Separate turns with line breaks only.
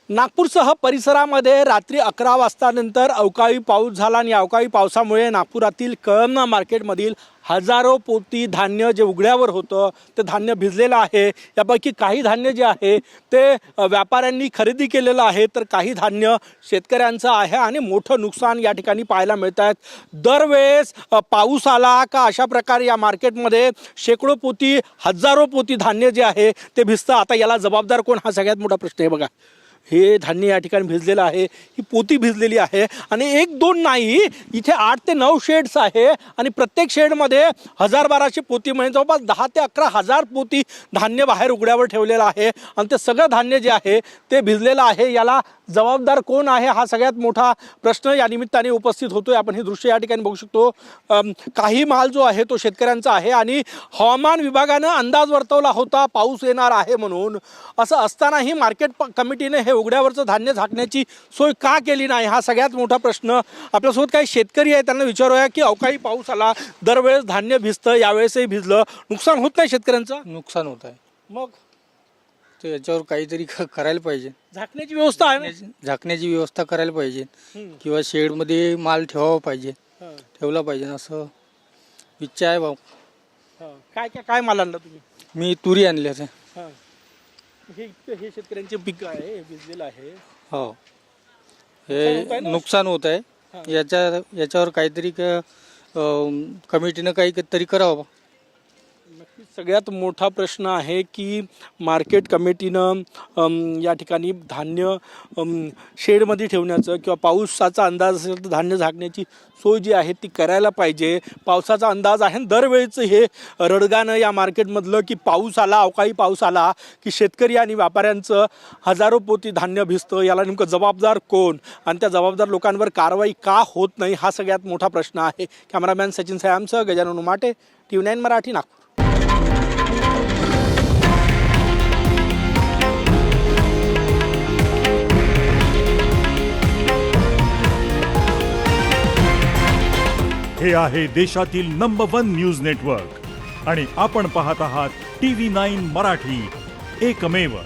नागपूरसह परिसरामध्ये रात्री 11 वाजतानंतर अवकाळी पाऊस झाला आणि अवकाळी पावसामुळे नागपुरातील कळमना मार्केटमधील हजारो पोती धान्य जे उघड्यावर होतं ते धान्य भिजलेलं आहे। यापैकी काही धान्य जे आहे ते व्यापाऱ्यांनी खरेदी केलेलं आहे, तर काही धान्य शेतकऱ्यांचं आहे आणि मोठं नुकसान या ठिकाणी पाहायला मिळत आहे। दरवेळेस पाऊस आला का अशा प्रकारे या मार्केटमध्ये शेकडो पोती हजारो पोती धान्य जे आहे ते भिजतं। आता याला जबाबदार कोण हा सगळ्यात मोठा प्रश्न आहे। बघा, हे धान्य या ठिकाणी भिजलेलं आहे, ही पोती भिजलेली आहे आणि एक दोन नाही, इथे 8 ते 9 शेड्स आहे आणि प्रत्येक शेडमध्ये 1000-1200 पोती म्हणजे जवळपास 10 ते 11 हजार पोती धान्य बाहेर उघड्यावर ठेवलेलं आहे आणि ते सगळं धान्य जे आहे ते भिजलेलं आहे। याला जबाबदार कोण आहे हा सगळ्यात मोठा प्रश्न या निमित्ताने उपस्थित होतोय। आपण हे दृश्य या ठिकाणी बघू शकतो। काही माल जो आहे तो शेतकऱ्यांचा आहे आणि हवामान विभागानं अंदाज वर्तवला होता पाऊस येणार आहे म्हणून। असं असतानाही मार्केट कमिटीने हे उघड्यावरचं धान्य झाकण्याची सोय का केली नाही हा सगळ्यात मोठा प्रश्न। आपल्यासोबत काही शेतकरी आहे, त्यांना विचारूया की अवकाळी पाऊस आला, दरवेळेस धान्य भिजतं, यावेळेसही भिजलं, नुकसान होत नाही शेतकऱ्यांचं?
नुकसान होत आहे,
मग
तर याच्यावर काहीतरी करायला पाहिजे।
झाकण्याची व्यवस्था आहे ना?
झाकण्याची व्यवस्था करायला पाहिजे किंवा शेडमध्ये माल ठेवावा पाहिजे, ठेवला पाहिजे असं इच्छा आहे भाऊ।
काय काय काय माल आणला तुम्ही?
मी तुरी आणली आहे।
हे शेतकऱ्यांचे पीक आहे, हे भिजलेलं आहे।
हो, हे नुकसान होत आहे, याच्यावर काहीतरी कमिटीनं काहीतरी करावं।
नक्कीच सगळ्यात मोठा प्रश्न आहे की मार्केट कमिटीनं या ठिकाणी धान्य शेडमध्ये ठेवण्याचं किंवा पावसाचा अंदाज असेल तर धान्य झाकण्याची सोय जी आहे ती करायला पाहिजे। पावसाचा अंदाज आहे, दरवेळेचं हे रडगाणं या मार्केटमधलं की पाऊस आला, अवकाळी पाऊस आला की शेतकरी आणि व्यापाऱ्यांचं हजारो पोती धान्य भिजतं। याला नेमकं जबाबदार कोण आणि त्या जबाबदार लोकांवर कारवाई का होत नाही हा सगळ्यात मोठा प्रश्न आहे। कॅमेरामॅन सचिन सयामसह गजानन उमाटे, TV9 मराठी, नागपूर।
हे आहे देशातील नंबर 1 न्यूज नेटवर्क आणि आपण पाहत आहात TV9 मराठी, एकमेव।